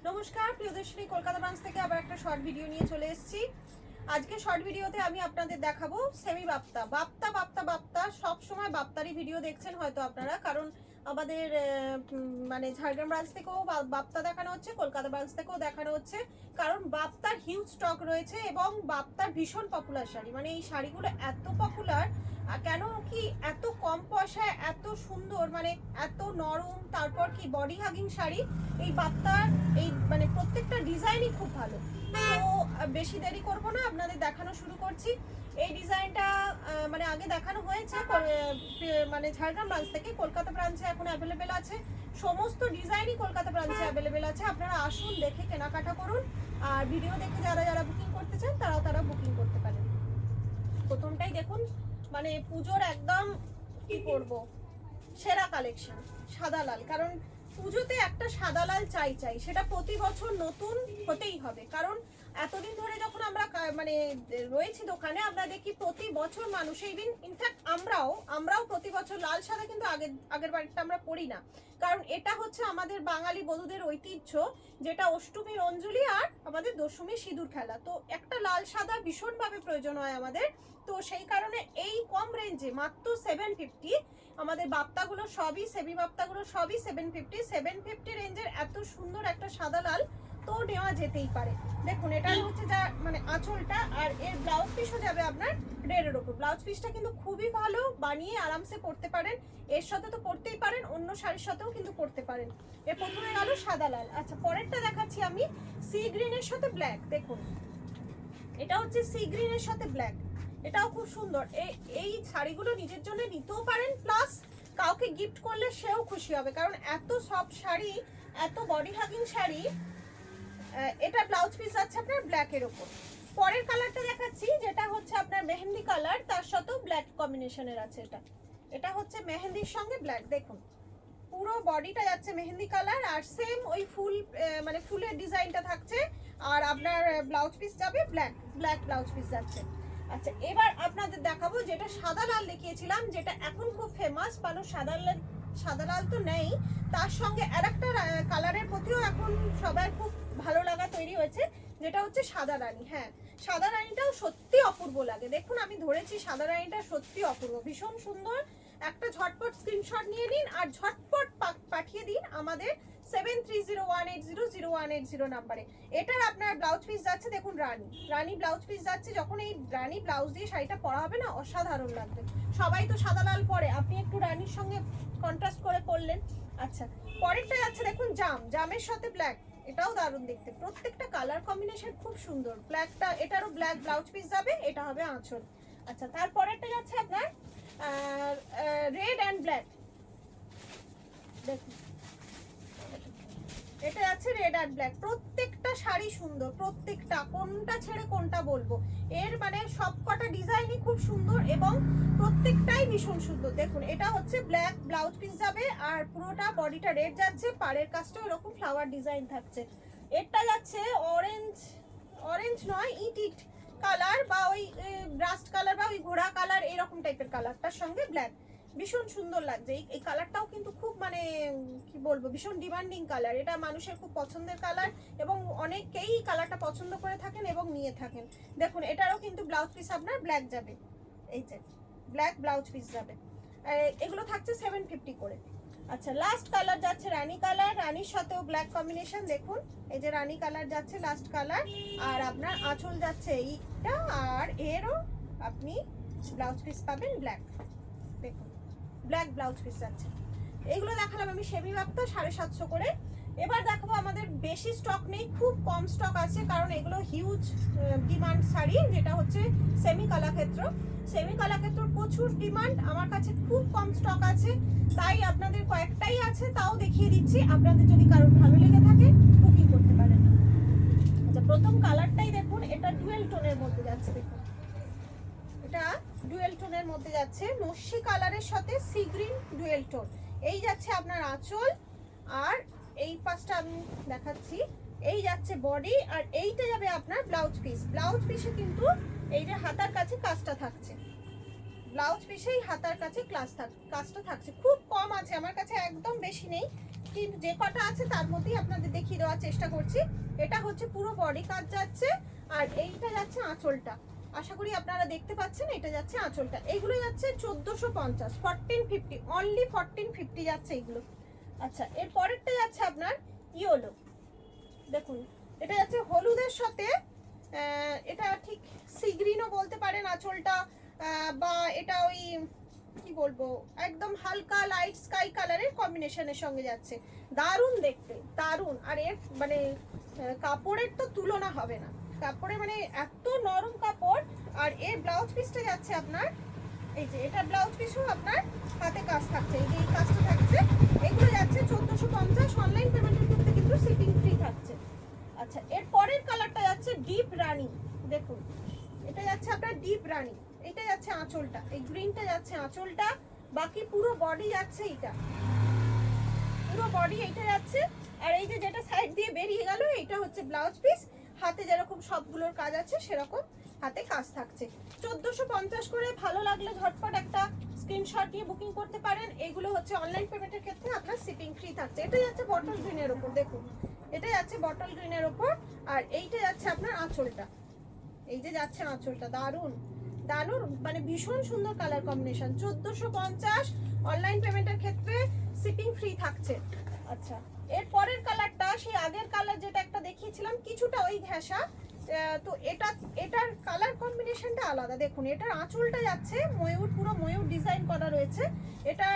নমস্কার প্রিয়দর্শিনী কলকাতা ব্রাঞ্চ থেকে আবার একটা শর্ট ভিডিও নিয়ে চলে এসেছি। আজকে শর্ট ভিডিওতে আমি আপনাদের দেখাবো সেমি বাপ্তা। বাপ্তা বাপ্তা বাপ্তা সব সময় বাপ্তারই ভিডিও দেখছেন হয়তো আপনারা, কারণ আমাদের মানে ঝাড়গ্রাম ব্রাঞ্চ থেকেও বাপ্তা দেখানো হচ্ছে, কলকাতা ব্রাঞ্চ থেকেও দেখানো হচ্ছে, কারণ বাপ্তার হিউজ স্টক রয়েছে এবং বাপ্তার ভীষণ পপুলার শাড়ি। মানে এই শাড়িগুলো এত পপুলার কেন কি, এত কম পয়সায় এত সুন্দর, মানে এত নরম, তারপর কি বডি হাগিং শাড়ি। এই বাপ্তার এই মানে প্রত্যেকটা ডিজাইনই খুব ভালো। তো বেশি দেরি করব না, আপনাদের দেখানো শুরু করছি। এই ডিজাইনটা মানে আগে দেখানো হয়েছে মানে ঝাড়গ্রাম ব্রাঞ্চ থেকে, কলকাতা ব্রাঞ্চে এখন অ্যাভেলেবেল আছে। সমস্ত ডিজাইনই কলকাতা ব্রাঞ্চে অ্যাভেলেবেল আছে। আপনারা আসুন, দেখে কেনাকাটা করুন, আর ভিডিও দেখে যারা যারা বুকিং করতে চান তারা বুকিং করতে পারেন। প্রথমটাই দেখুন, মানে পুজোর একদম কি করব সেরা কালেকশন, সাদা লাল। কারণ পুজোতে একটা সাদা লাল চাই, সেটা প্রতি বছর নতুন হতেই হবে। কারণ এতদিন ধরে যখন আমরা মানে রয়েছি দোকানে, আমরা দেখি প্রতি বছর মানুষ, ইভিন ইনফ্যাক্ট আমরাও প্রতি বছর লাল সাদা কিন্তু আগের বাড়িটা আমরা পরি না। কারণ এটা হচ্ছে আমাদের বাঙালি বধূদের ঐতিহ্য, যেটা অষ্টমীর অঞ্জলি আর আমাদের দশমীর সিঁদুর খেলা। তো একটা লাল সাদা ভীষণভাবে প্রয়োজন হয় আমাদের। তো সেই কারণে এই কম রেঞ্জে মাত্র 750 আমাদের বাপ্তাগুলো সবই, সেমি বাপ্তাগুলো সবই 750 রেঞ্জের এত সুন্দর একটা সাদা লাল তো নেওয়া যেতেই পারে। দেখুন এটা হচ্ছে যা মানে আঁচলটা, আর এর ব্লাউজ পিসও যাবে আপনার রেডের ওপর। ব্লাউজ পিসটা কিন্তু খুবই ভালো, বানিয়ে আরামসে পরতে পারেন। এর সাথে তো পরতেই পারেন, অন্য শাড়ির সাথেও কিন্তু পরতে পারেন। এর প্রথমে গেল সাদা লাল। আচ্ছা, পরেরটা দেখাচ্ছি আমি সি গ্রিনের সাথে ব্ল্যাক। দেখুন এটা হচ্ছে সি গ্রিনের সাথে ব্ল্যাক, এটাও খুব সুন্দর। এই শাড়িগুলো নিজের জন্য নিতেও পারেন, প্লাস কাউকে গিফট করলে সেও খুশি হবে, কারণ এত সফট শাড়ি, এত বডি হাগিং শাড়ি। এটা ব্লাউজ পিস আছে আপনার ব্ল্যাকের ওপর। পরের কালারটা দেখাচ্ছি, যেটা হচ্ছে আপনার মেহেন্দি কালার, তার সাথেও ব্ল্যাক কম্বিনেশনের আছে। এটা হচ্ছে মেহেন্দির সঙ্গে ব্ল্যাক। দেখুন পুরো বডিটা যাচ্ছে মেহেন্দি কালার, আর সেম ওই ফুল মানে ফুলের ডিজাইনটা থাকছে, আর আপনার ব্লাউজ পিস যাবে ব্ল্যাক ব্লাউজ পিস যাচ্ছে। আচ্ছা, এবার আপনাদের দেখাবো যেটা সাদা লাল দেখিয়েছিলাম, যেটা এখন খুব ফেমাস। মানুষ সাদা লাল তো নেই, তার সঙ্গে আরেকটা কালারের প্রতিও এখন সবার খুব ভালো লাগা তৈরি হয়েছে, যেটা হচ্ছে সাদা রানী। হ্যাঁ, সাদা রানীটাও সত্যি অপূর্ব লাগে। দেখুন আমি ধরেছি, সাদা রানীটা সত্যি অপূর্ব, ভীষণ সুন্দর। একটা ঝটপট স্ক্রিনশট নিয়ে নিন আর ঝটপট পাঠিয়ে দিন আমাদের 7301800180 নাম্বারে। এটার আপনার ব্লাউজ পিস যাচ্ছে, দেখুন রানী ব্লাউজ পিস যাচ্ছে। যখন এই রানী ব্লাউজ দিয়ে শাড়িটা পরা হবে না, অসাধারণ লাগবে। সবাই তো সাদা লাল পরে, আপনি একটু রানীর সঙ্গে কন্ট্রাস্ট করে পরলেন। আচ্ছা, পরেরটা যাচ্ছে দেখুন জামের সাথে ব্ল্যাক, এটাও দারুণ দেখতে। প্রত্যেকটা কালার কম্বিনেশন খুব সুন্দর। ব্ল্যাকটা, এটারও ব্ল্যাক ব্লাউজ পিস যাবে, এটা হবে আঁচল। আচ্ছা, তারপরেরটা যাচ্ছে আপনার রেড অ্যান্ড ব্ল্যাক। দেখুন এটা আছে রেড অ্যান্ড ব্ল্যাক। প্রত্যেকটা শাড়ি সুন্দর, প্রত্যেকটা, কোনটা ছেড়ে কোনটা বলবো। এর মানে সবকটা ডিজাইনই খুব সুন্দর এবং প্রত্যেকটাই ভীষণ সুন্দর। দেখুন এটা হচ্ছে ব্ল্যাক ব্লাউজ পিস যাবে, আর পুরোটা বডিটা রেড যাচ্ছে, পাড়ের কাজটা এরকম ফ্লাওয়ার ডিজাইন থাকছে। এটা যাচ্ছে অরেঞ্জ নয়, ইট কালার বা ওই ব্রাস্ট কালার বা ওই ঘোড়া কালার, এরকম টাইপের কালারটার সঙ্গে ব্ল্যাক, ভীষণ সুন্দর লাগছে। এই কালারটাও কিন্তু খুব মানে কি বলবো, ভীষণ ডিমান্ডিং কালার। এটা মানুষের খুব পছন্দের কালার এবং অনেকেই কালারটা পছন্দ করে থাকেন এবং নিয়ে থাকেন। দেখুন এটারও কিন্তু ব্লাউজ পিস আপনার ব্ল্যাক যাবে, এই যে ব্ল্যাক ব্লাউজ পিস যাবে। এগুলো থাকছে 750 করে। আচ্ছা, লাস্ট কালার যাচ্ছে রানী কালার, রানীর সাথেও ব্ল্যাক কম্বিনেশন। দেখুন এই যে রানী কালার যাচ্ছে লাস্ট কালার, আর আপনার আঁচল যাচ্ছে এইটা, আর এরও আপনি ব্লাউজ পিস পাবেন ব্ল্যাক। দেখুন ব্ল্যাক ব্লাউজ পিস যাচ্ছে। এগুলো দেখালাম আমি সেমি বাপ্তা 750 করে। এবার দেখাবো, আমাদের বেশি স্টক নেই, খুব কম স্টক আছে, কারণ এগুলো হিউজ ডিমান্ড শাড়ি, যেটা হচ্ছে সেমি কলাক্ষেত্র প্রচুর ডিমান্ড। আমার কাছে খুব কম স্টক আছে, তাই আপনাদের কয়েকটাই আছে, তাও দেখিয়ে দিচ্ছি। আপনাদের যদি কারোর ভালো লেগে থাকে বুকিং করতে পারেন। আচ্ছা, প্রথম কালারটাই দেখুন, এটা ডুয়েল টোনের মধ্যে যাচ্ছে। দেখুন এটা ডুয়েল টোনের মধ্যে যাচ্ছে, নস্যি কালারের সাথে সি গ্রিন ডুয়েল টোন। এই যাচ্ছে আপনার আঁচল, আর এই পাশটা আমি দেখাচ্ছি, এই যাচ্ছে বডি, আর এইটা যাবে আপনার ব্লাউজ পিস। ব্লাউজ পিসে কিন্তু এই যে হাতার কাছে কাজটা থাকছে, ব্লাউজ পিসেই হাতার কাছে কাজটা থাকছে। খুব কম আছে আমার কাছে, একদম বেশি নেই, কিন্তু যে কটা আছে তার মধ্যেই আপনাদের দেখিয়ে দেওয়ার দেওয়ার চেষ্টা করছি। এটা হচ্ছে পুরো বডি কাজ যাচ্ছে, আর এইটা যাচ্ছে আঁচলটা। আশা করি আপনারা দেখতে পাচ্ছেন, এটা যাচ্ছে আঁচলটা। এইগুলো যাচ্ছে 1450, 1450, অনলি 1450 যাচ্ছে এইগুলো। আচ্ছা, এর পরেরটা যাচ্ছে আপনার ইয়েলো। দেখুন এটা যাচ্ছে হলুদের সাথে, এটা ঠিক সি গ্রিনও বলতে পারেন আঁচলটা, বা এটা ওই কি বলবো, একদম হালকা লাইট স্কাই কালারের কম্বিনেশনের সঙ্গে যাচ্ছে। দারুণ দেখতে, দারুণ। আর এর মানে কাপড়ের তো তুলনা হবে না, কাপড়ে মানে এত নরম কাপড়। আর এর ব্লাউজ পিসটা যাচ্ছে আপনার, এই যে এটা ব্লাউজ পিসও আপনার হাতে কাজ থাকছে, এই যে এই কাজটা থাকছে। এগুলো যাচ্ছে 1450, অনলাইন পেমেন্টের ক্ষেত্রে কিন্তু শিপিং ফ্রি থাকছে। আচ্ছা, এর পরের কালারটা যাচ্ছে ডিপ রানি। দেখুন এটা যাচ্ছে আপনার ডিপ রানি, এটা যাচ্ছে আঁচলটা, এই গ্রিনটা যাচ্ছে আঁচলটা, বাকি পুরো বডি যাচ্ছে এইটা, পুরো বডি এইটা যাচ্ছে। আর এই যে যেটা সাইড দিয়ে বেরিয়ে গেল, এটা হচ্ছে ব্লাউজ পিস। হাতে যেরকম সবগুলোর কাজ আছে সেরকম হাতে কাজ থাকছে। 1450 করে। ভালো লাগলে ঝটপট একটা স্ক্রিনশট নিয়ে বুকিং করতে পারেন। এগুলো হচ্ছে অনলাইন পেমেন্টের ক্ষেত্রে আপনার শিপিং ফ্রি থাকছে। এটা যাচ্ছে বটল গ্রিনের উপর, দেখুন এটা যাচ্ছে বটল গ্রিনের উপর, আর এইটা যাচ্ছে আপনার আঁচলটা, এই যে যাচ্ছে আঁচলটা। দারুণ দারুণ, মানে ভীষণ সুন্দর কালার কম্বিনেশন। 1450, অনলাইন পেমেন্টের ক্ষেত্রে শিপিং ফ্রি থাকছে। আচ্ছা, এর পরের কালারটা সেই আগের কালার যেটা একটা দেখিয়েছিলাম, কিছুটা ওই ঘেঁষা, তো এটার কালার কম্বিনেশনটা আলাদা। দেখুন এটার আঁচলটা যাচ্ছে ময়ূর, পুরো ময়ূর ডিজাইন করা রয়েছে। এটা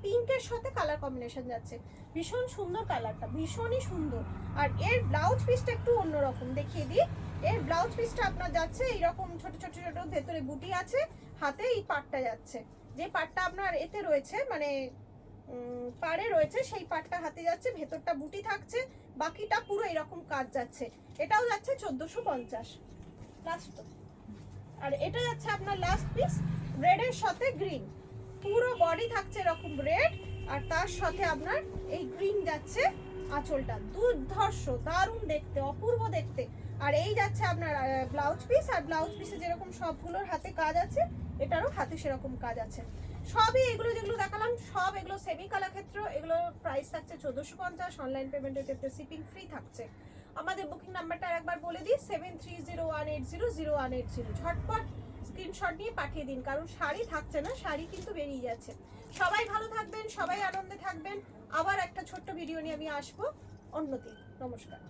পিঙ্কের সাথে কালার কম্বিনেশন যাচ্ছে, ভীষণ সুন্দর কালারটা, ভীষণই সুন্দর। আর এর ব্লাউজ পিসটা একটু অন্যরকম দেখিয়ে দিই। এর ব্লাউজ পিসটা আপনার যাচ্ছে এইরকম ছোট ছোট ছোট, ভেতরে বুটি আছে, হাতে এই পাটটা যাচ্ছে, যে পাটটা আপনার এতে রয়েছে মানে পাড়ে রয়েছে, সেই পাটটা হাতে যাচ্ছে, ভেতরটা বুটি থাকছে, বাকিটা পুরো এরকম কাজ যাচ্ছে। এটাও যাচ্ছে 1450 লাস্ট। আর এটা যাচ্ছে আপনার লাস্ট পিস, রেডের সাথে গ্রিন, পুরো বডি থাকছে এরকম রেড, আর তার সাথে আপনার এই গ্রিন যাচ্ছে আঁচলটা। দুর্ধর্ষ, দারুণ দেখতে, অপূর্ব দেখতে। আর এই যাচ্ছে আপনার ব্লাউজ পিস, আর ব্লাউজ পিসে যেরকম সবগুলোর হাতে কাজ আছে, এটারও হাতে সেরকম কাজ আছে। সবই এগুলো যেগুলো দেখালাম, সব এগুলো সেমি কালার ক্ষেত্র। এগুলো প্রাইস থাকছে 1450, অনলাইন পেমেন্টের ক্ষেত্রে শিপিং ফ্রি থাকছে। আমাদের বুকিং নাম্বারটা একবার বলে দিই, 7301800180। ঝটপট স্ক্রিনশট নিয়ে পাঠিয়ে দিন, কারণ শাড়ি থাকছে না, শাড়ি কিন্তু বেরিয়ে যাচ্ছে। সবাই ভালো থাকবেন, সবাই আনন্দে থাকবেন। আবার একটা ছোট্ট ভিডিও নিয়ে আমি আসবো অন্যদিন। নমস্কার।